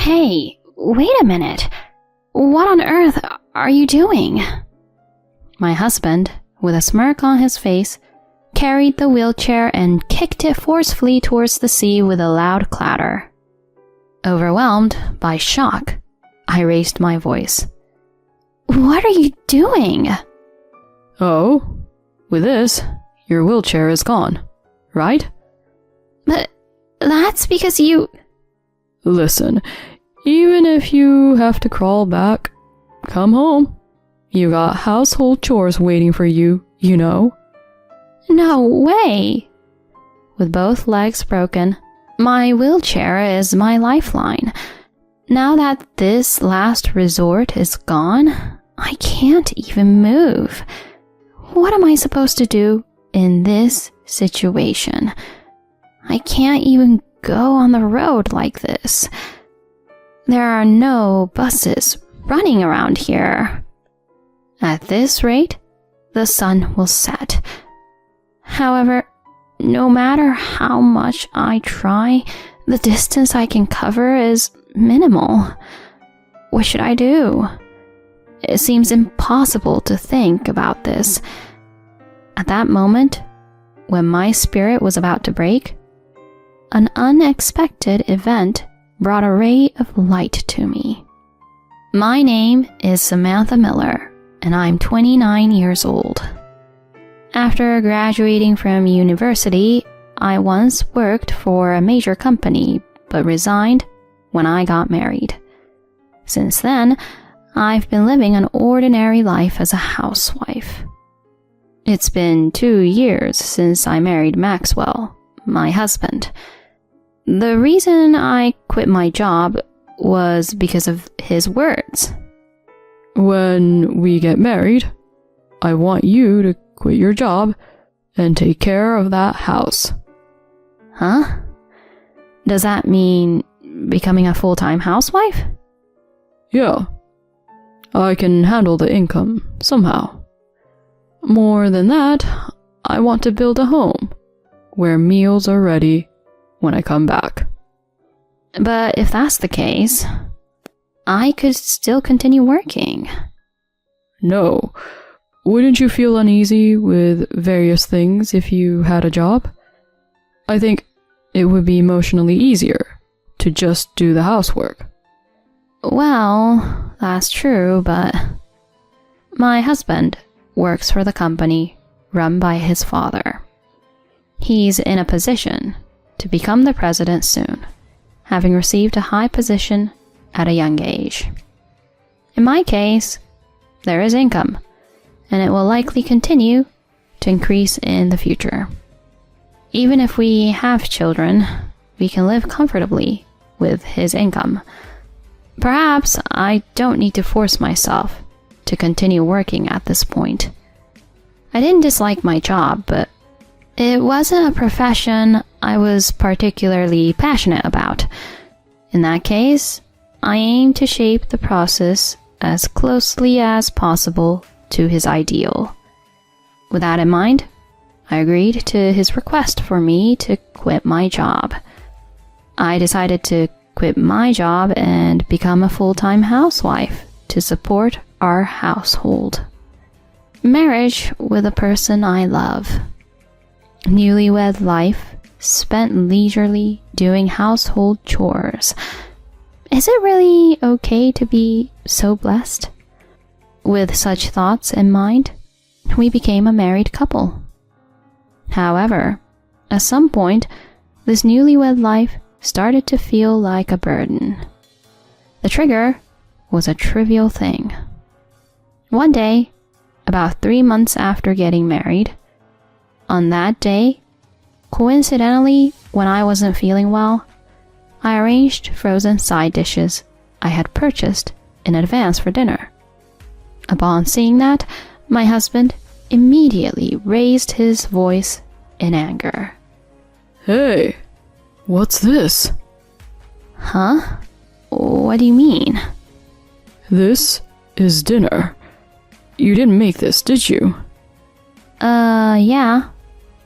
Hey, wait a minute. What on earth are you doing? My husband, with a smirk on his face, carried the wheelchair and kicked it forcefully towards the sea with a loud clatter. Overwhelmed by shock, I raised my voice. What are you doing? Oh, with this, your wheelchair is gone, right? But that's because you... Listen, even if you have to crawl back, come home. You got household chores waiting for you, you know. No way. With both legs broken, my wheelchair is my lifeline. Now that this last resort is gone, I can't even move. What am I supposed to do in this situation? I can't even go on the road like this. There are no buses running around here. At this rate, the sun will set. However, no matter how much I try, the distance I can cover is minimal. What should I do? It seems impossible to think about this. At that moment, when my spirit was about to break, an unexpected event brought a ray of light to me. My name is Samantha Miller, and I'm 29 years old. After graduating from university, I once worked for a major company, but resigned when I got married. Since then, I've been living an ordinary life as a housewife. It's been 2 years since I married Maxwell, my husband. The reason I quit my job was because of his words. When we get married, I want you to quit your job and take care of that house. Huh? Does that mean becoming a full-time housewife? Yeah. I can handle the income somehow. More than that, I want to build a home where meals are ready when I come back. But if that's the case, I could still continue working. No. Wouldn't you feel uneasy with various things if you had a job? I think it would be emotionally easier to just do the housework. Well, that's true, but my husband works for the company run by his father. He's in a position to become the president soon, having received a high position at a young age. In my case, there is income, and it will likely continue to increase in the future. Even if we have children, we can live comfortably with his income. Perhaps I don't need to force myself to continue working at this point. I didn't dislike my job, but it wasn't a profession I was particularly passionate about. In that case, I aim to shape the process as closely as possible to his ideal. With that in mind, I agreed to his request for me to quit my job. I decided to quit my job and become a full-time housewife to support our household. Marriage with a person I love. Newlywed life spent leisurely doing household chores. Is it really okay to be so blessed? With such thoughts in mind, we became a married couple. However, at some point, this newlywed life started to feel like a burden. The trigger was a trivial thing. One day, about 3 months after getting married, on that day, coincidentally when I wasn't feeling well, I arranged frozen side dishes I had purchased in advance for dinner. Upon seeing that, my husband immediately raised his voice in anger. Hey, what's this? Huh? What do you mean? This is dinner. You didn't make this, did you? Yeah.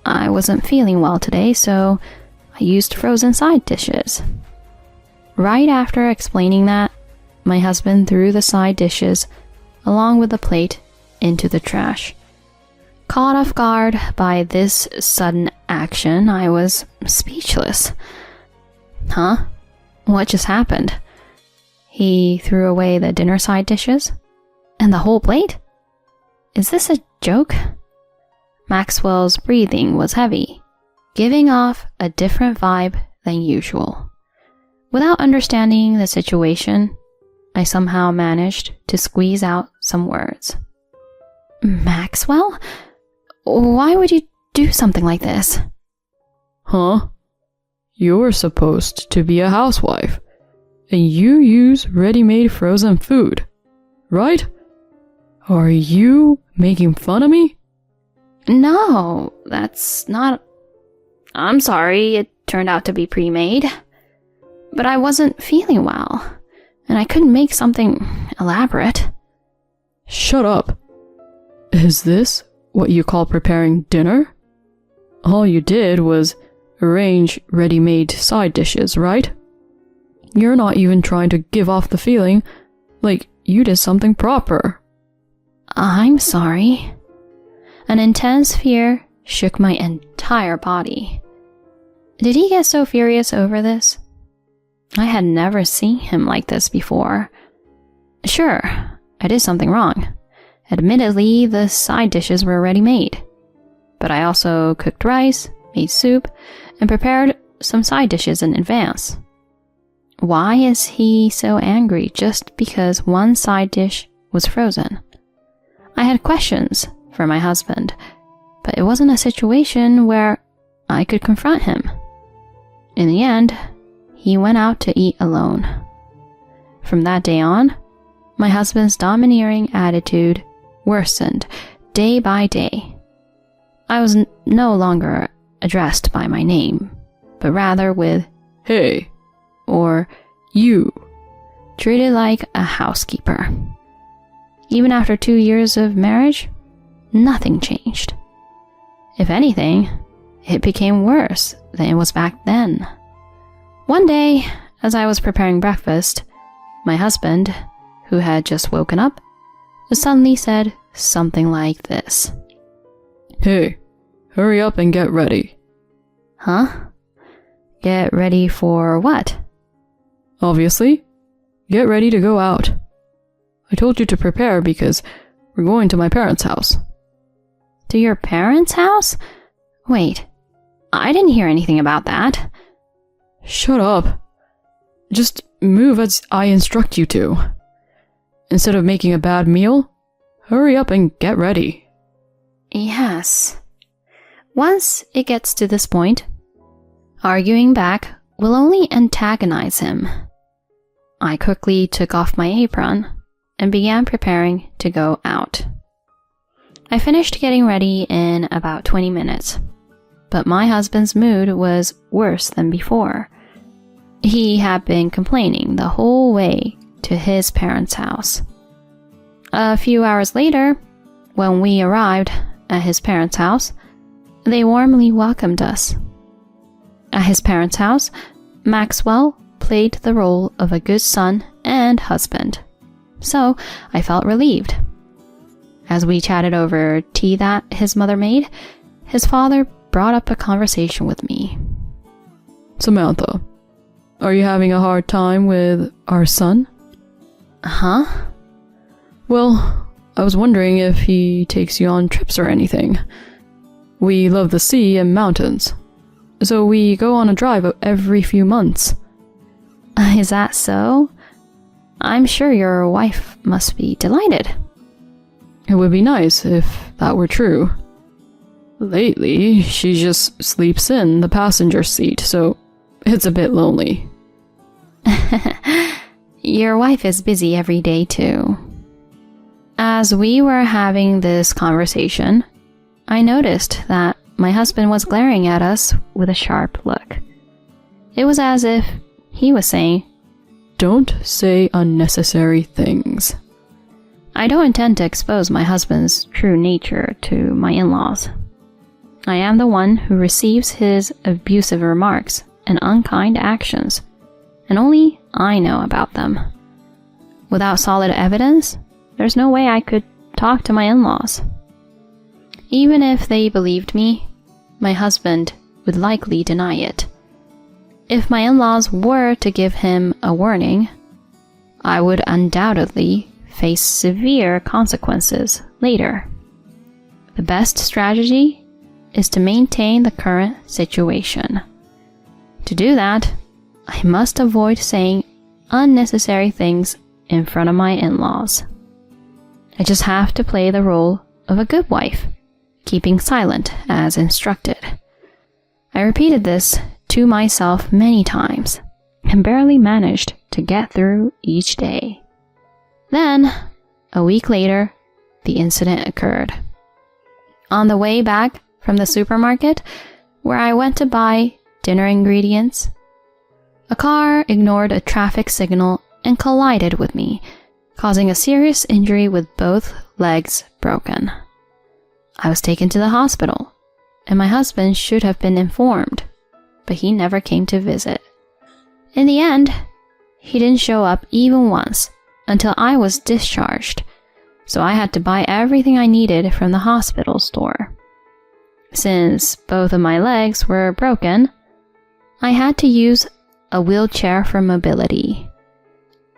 I wasn't feeling well today, so I used frozen side dishes. Right after explaining that, my husband threw the side dishes, along with the plate, into the trash. Caught off guard by this sudden action, I was speechless. Huh? What just happened? He threw away the dinner side dishes? And the whole plate? Is this a joke? Maxwell's breathing was heavy, giving off a different vibe than usual. Without understanding the situation, I somehow managed to squeeze out some words. Maxwell? Why would you do something like this? Huh? You're supposed to be a housewife, and you use ready-made frozen food, right? Are you making fun of me? No, that's not... I'm sorry, it turned out to be pre-made. But I wasn't feeling well, and I couldn't make something elaborate. Shut up. Is this what you call preparing dinner? All you did was arrange ready-made side dishes, right? You're not even trying to give off the feeling like you did something proper. I'm sorry. An intense fear shook my entire body. Did he get so furious over this? I had never seen him like this before. Sure, I did something wrong. Admittedly, the side dishes were already made. But I also cooked rice, made soup, and prepared some side dishes in advance. Why is he so angry just because one side dish was frozen? I had questions for my husband, but it wasn't a situation where I could confront him. In the end, he went out to eat alone. From that day on, my husband's domineering attitude worsened day by day. I was no longer addressed by my name, but rather with "Hey" or "You," treated like a housekeeper. Even after 2 years of marriage, nothing changed. If anything, it became worse than it was back then. One day, as I was preparing breakfast, my husband, who had just woken up, suddenly said something like this. "Hey, hurry up and get ready." Huh? Get ready for what? Obviously, get ready to go out. I told you to prepare because we're going to my parents' house. To your parents' house? Wait, I didn't hear anything about that. Shut up. Just move as I instruct you to. Instead of making a bad meal, hurry up and get ready. Yes. Once it gets to this point, arguing back will only antagonize him. I quickly took off my apron and began preparing to go out. I finished getting ready in about 20 minutes, but my husband's mood was worse than before. He had been complaining the whole way to his parents' house. A few hours later, when we arrived at his parents' house, they warmly welcomed us. At his parents' house, Maxwell played the role of a good son and husband, so I felt relieved. As we chatted over tea that his mother made, his father brought up a conversation with me. "Samantha, are you having a hard time with our son?" Huh? "Well, I was wondering if he takes you on trips or anything. We love the sea and mountains, so we go on a drive every few months." Is that so? I'm sure your wife must be delighted. It would be nice if that were true. Lately, she just sleeps in the passenger seat, so it's a bit lonely. Your wife is busy every day too. As we were having this conversation, I noticed that my husband was glaring at us with a sharp look. It was as if he was saying, "Don't say unnecessary things." I don't intend to expose my husband's true nature to my in-laws. I am the one who receives his abusive remarks and unkind actions, and only I know about them. Without solid evidence, there's no way I could talk to my in-laws. Even if they believed me, my husband would likely deny it. If my in-laws were to give him a warning, I would undoubtedly face severe consequences later. The best strategy is to maintain the current situation. To do that, I must avoid saying unnecessary things in front of my in-laws. I just have to play the role of a good wife, keeping silent as instructed. I repeated this to myself many times and barely managed to get through each day. Then, a week later, the incident occurred. On the way back from the supermarket, where I went to buy dinner ingredients, a car ignored a traffic signal and collided with me, causing a serious injury with both legs broken. I was taken to the hospital, and my husband should have been informed, but he never came to visit. In the end, he didn't show up even once until I was discharged, so I had to buy everything I needed from the hospital store. Since both of my legs were broken, I had to use a wheelchair for mobility.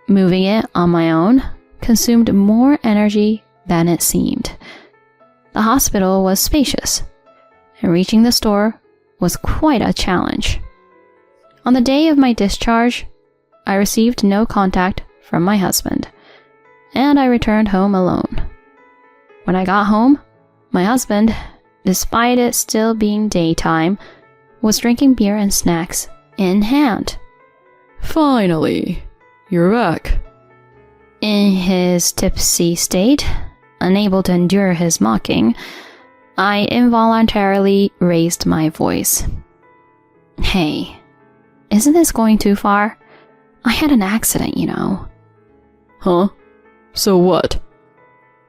Moving it on my own consumed more energy than it seemed. The hospital was spacious, and reaching the store was quite a challenge. On the day of my discharge, I received no contact from my husband, and I returned home alone. When I got home, my husband, despite it still being daytime, was drinking beer and snacks in hand. Finally, you're back. In his tipsy state, unable to endure his mocking, I involuntarily raised my voice. Hey, isn't this going too far? I had an accident, you know. Huh? So what?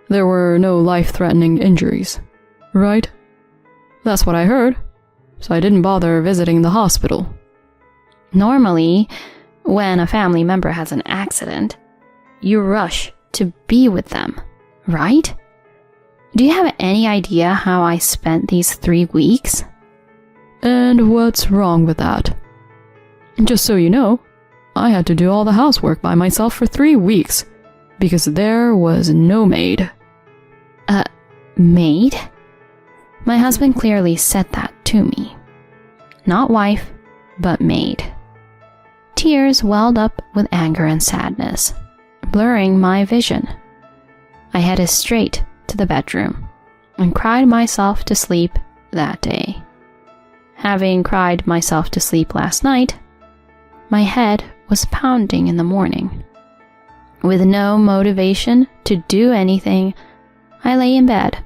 There were no life-threatening injuries, right? That's what I heard, so I didn't bother visiting the hospital. Normally, when a family member has an accident, you rush to be with them, right? Do you have any idea how I spent these 3 weeks? And what's wrong with that? Just so you know, I had to do all the housework by myself for 3 weeks, because there was no maid. Maid? My husband clearly said that to me. Not wife, but maid. Tears welled up with anger and sadness, blurring my vision. I headed straight to the bedroom and cried myself to sleep that day. Having cried myself to sleep last night, my head was pounding in the morning. With no motivation to do anything, I lay in bed,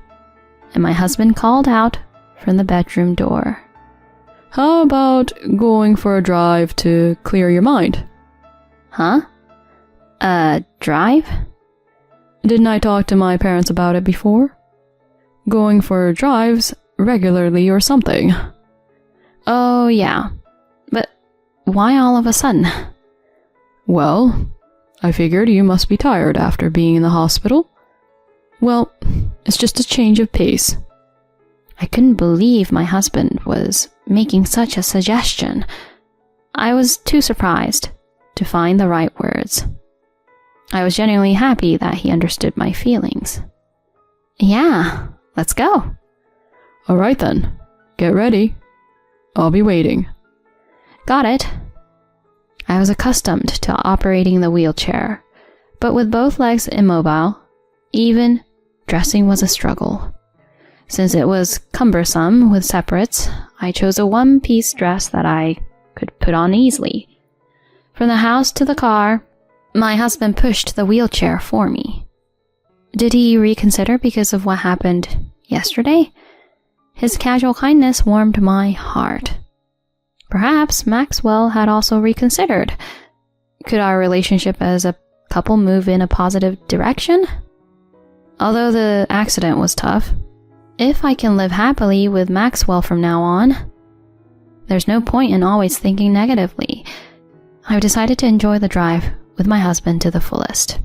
and my husband called out from the bedroom door. How about going for a drive to clear your mind? Huh? A drive? Didn't I talk to my parents about it before? Going for drives regularly or something. Oh, yeah. But why all of a sudden? Well, I figured you must be tired after being in the hospital. Well, it's just a change of pace. I couldn't believe my husband was making such a suggestion. I was too surprised to find the right words. I was genuinely happy that he understood my feelings. Yeah, let's go. All right then, get ready. I'll be waiting. Got it. I was accustomed to operating the wheelchair, but with both legs immobile, even dressing was a struggle. Since it was cumbersome with separates, I chose a one-piece dress that I could put on easily. From the house to the car, my husband pushed the wheelchair for me. Did he reconsider because of what happened yesterday? His casual kindness warmed my heart. Perhaps Maxwell had also reconsidered. Could our relationship as a couple move in a positive direction? Although the accident was tough, if I can live happily with Maxwell from now on, there's no point in always thinking negatively. I've decided to enjoy the drive with my husband to the fullest.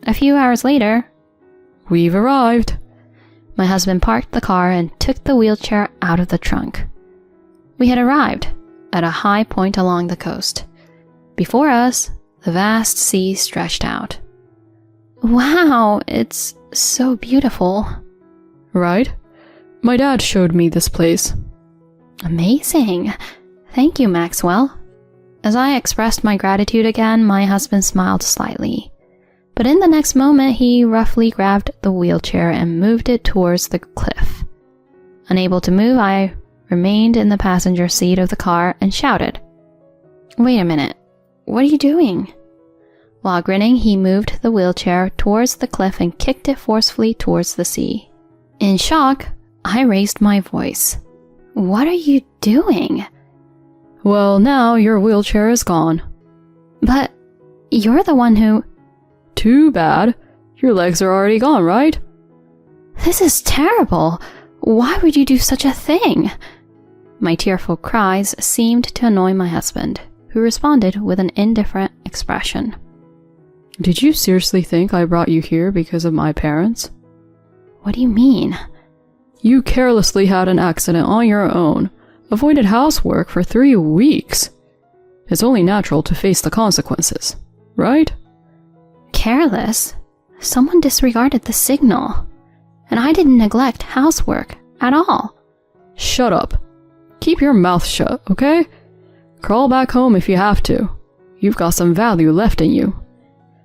A few hours later, We've arrived. my husband parked the car and took the wheelchair out of the trunk. We had arrived at a high point along the coast. Before us, the vast sea stretched out. Wow, it's so beautiful. Right? My dad showed me this place. Amazing. Thank you, Maxwell. As I expressed my gratitude again, my husband smiled slightly. But in the next moment, he roughly grabbed the wheelchair and moved it towards the cliff. Unable to move, I remained in the passenger seat of the car and shouted, "Wait a minute, what are you doing?" While grinning, he moved the wheelchair towards the cliff and kicked it forcefully towards the sea. In shock, I raised my voice. "What are you doing?" Well, now your wheelchair is gone. "But you're the one who..." Too bad. Your legs are already gone, right? "This is terrible. Why would you do such a thing?" My tearful cries seemed to annoy my husband, who responded with an indifferent expression. Did you seriously think I brought you here because of my parents? "What do you mean?" You carelessly had an accident on your own, avoided housework for 3 weeks. It's only natural to face the consequences, right? Careless? Someone disregarded the signal. And I didn't neglect housework at all. Shut up. Keep your mouth shut, okay? Crawl back home if you have to. You've got some value left in you.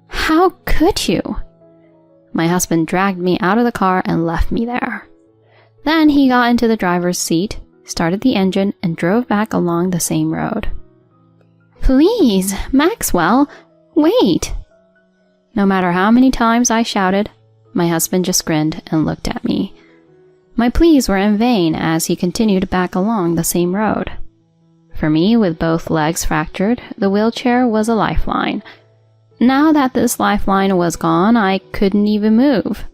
How could you? My husband dragged me out of the car and left me there. Then he got into the driver's seat, started the engine, and drove back along the same road. "Please, Maxwell, wait!" No matter how many times I shouted, my husband just grinned and looked at me. My pleas were in vain as he continued back along the same road. For me, with both legs fractured, the wheelchair was a lifeline. Now that this lifeline was gone, I couldn't even move.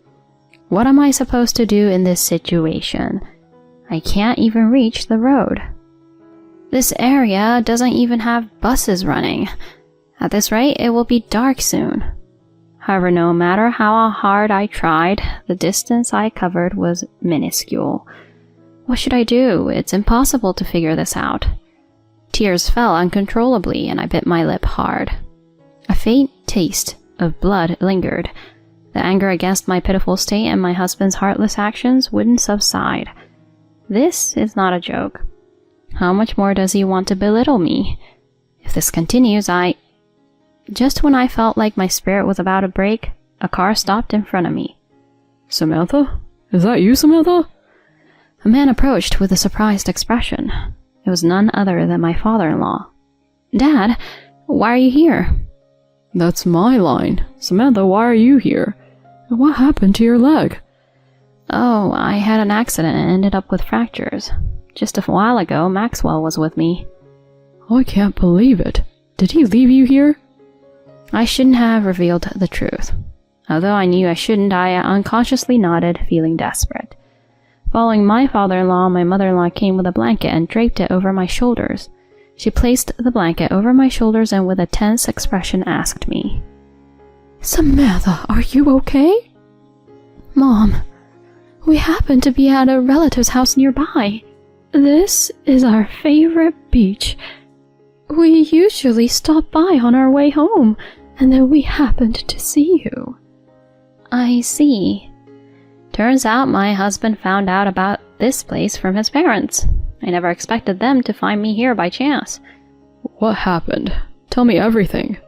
What am I supposed to do in this situation? I can't even reach the road. This area doesn't even have buses running. At this rate, it will be dark soon. However, no matter how hard I tried, the distance I covered was minuscule. What should I do? It's impossible to figure this out. Tears fell uncontrollably, and I bit my lip hard. A faint taste of blood lingered. The anger against my pitiful state and my husband's heartless actions wouldn't subside. This is not a joke. How much more does he want to belittle me? If this continues, Just when I felt like my spirit was about to break, a car stopped in front of me. Samantha? Is that you, Samantha? A man approached with a surprised expression. It was none other than my father-in-law. "Dad, why are you here?" That's my line. Samantha, why are you here? And what happened to your leg? "Oh, I had an accident and ended up with fractures. Just a while ago, Maxwell was with me." I can't believe it. Did he leave you here? I shouldn't have revealed the truth. Although I knew I shouldn't, I unconsciously nodded, feeling desperate. Following my father-in-law, my mother-in-law came with a blanket and draped it over my shoulders. She placed the blanket over my shoulders and with a tense expression asked me, Samantha, are you okay? "Mom, we happen to be at a relative's house nearby. This is our favorite beach. We usually stop by on our way home, and then we happened to see you." I see. Turns out my husband found out about this place from his parents. I never expected them to find me here by chance. What happened? Tell me everything.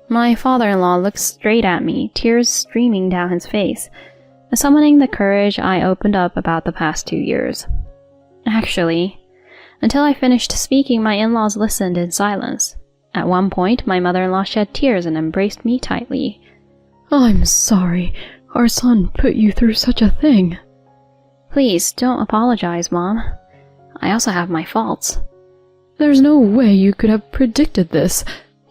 My father-in-law looked straight at me, tears streaming down his face. Summoning the courage, I opened up about the past 2 years. Actually, until I finished speaking, my in-laws listened in silence. At one point, my mother-in-law shed tears and embraced me tightly. I'm sorry. Our son put you through such a thing. Please, don't apologize, Mom. I also have my faults. There's no way you could have predicted this.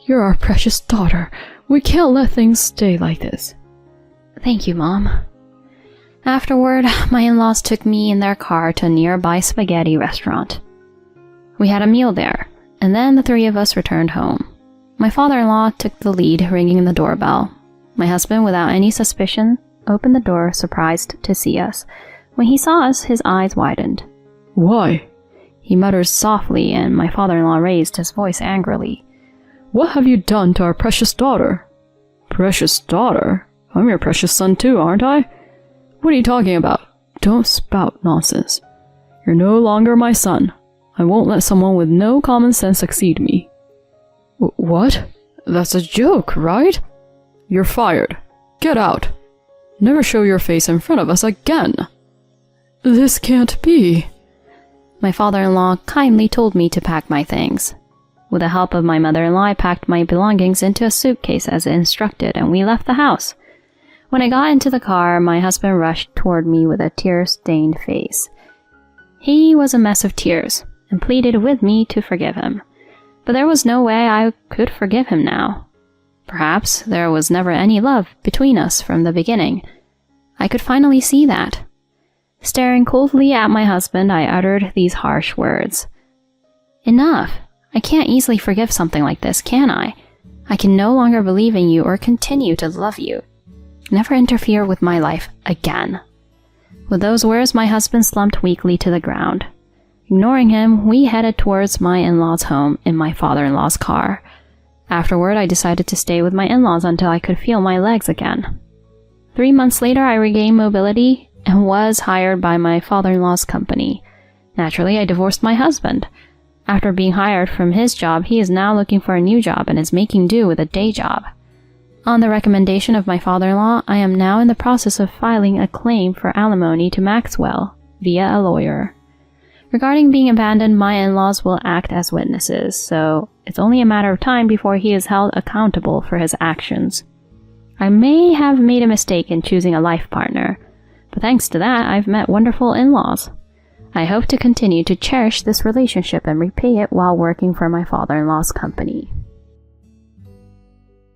You're our precious daughter. We can't let things stay like this. Thank you, Mom. Afterward, my in-laws took me in their car to a nearby spaghetti restaurant. We had a meal there, and then the three of us returned home. My father-in-law took the lead, ringing the doorbell. My husband, without any suspicion, opened the door, surprised to see us. When he saw us, his eyes widened. Why? He mutters softly, and my father-in-law raised his voice angrily. What have you done to our precious daughter? Precious daughter? I'm your precious son too, aren't I? What are you talking about? Don't spout nonsense. You're no longer my son. I won't let someone with no common sense succeed me. What? That's a joke, right? You're fired. Get out. Never show your face in front of us again. This can't be. My father-in-law kindly told me to pack my things. With the help of my mother-in-law, I packed my belongings into a suitcase as instructed, and we left the house. When I got into the car, my husband rushed toward me with a tear-stained face. He was a mess of tears, and pleaded with me to forgive him. But there was no way I could forgive him now. Perhaps there was never any love between us from the beginning. I could finally see that. Staring coldly at my husband, I uttered these harsh words. Enough! I can't easily forgive something like this, can I? I can no longer believe in you or continue to love you. Never interfere with my life again. With those words, my husband slumped weakly to the ground. Ignoring him, we headed towards my in-laws' home in my father-in-law's car. Afterward, I decided to stay with my in-laws until I could feel my legs again. 3 months later, I regained mobility and was hired by my father-in-law's company. Naturally, I divorced my husband. After being hired from his job, he is now looking for a new job and is making do with a day job. On the recommendation of my father-in-law, I am now in the process of filing a claim for alimony to Maxwell via a lawyer. Regarding being abandoned, my in-laws will act as witnesses, so it's only a matter of time before he is held accountable for his actions. I may have made a mistake in choosing a life partner, but thanks to that, I've met wonderful in-laws. I hope to continue to cherish this relationship and repay it while working for my father-in-law's company.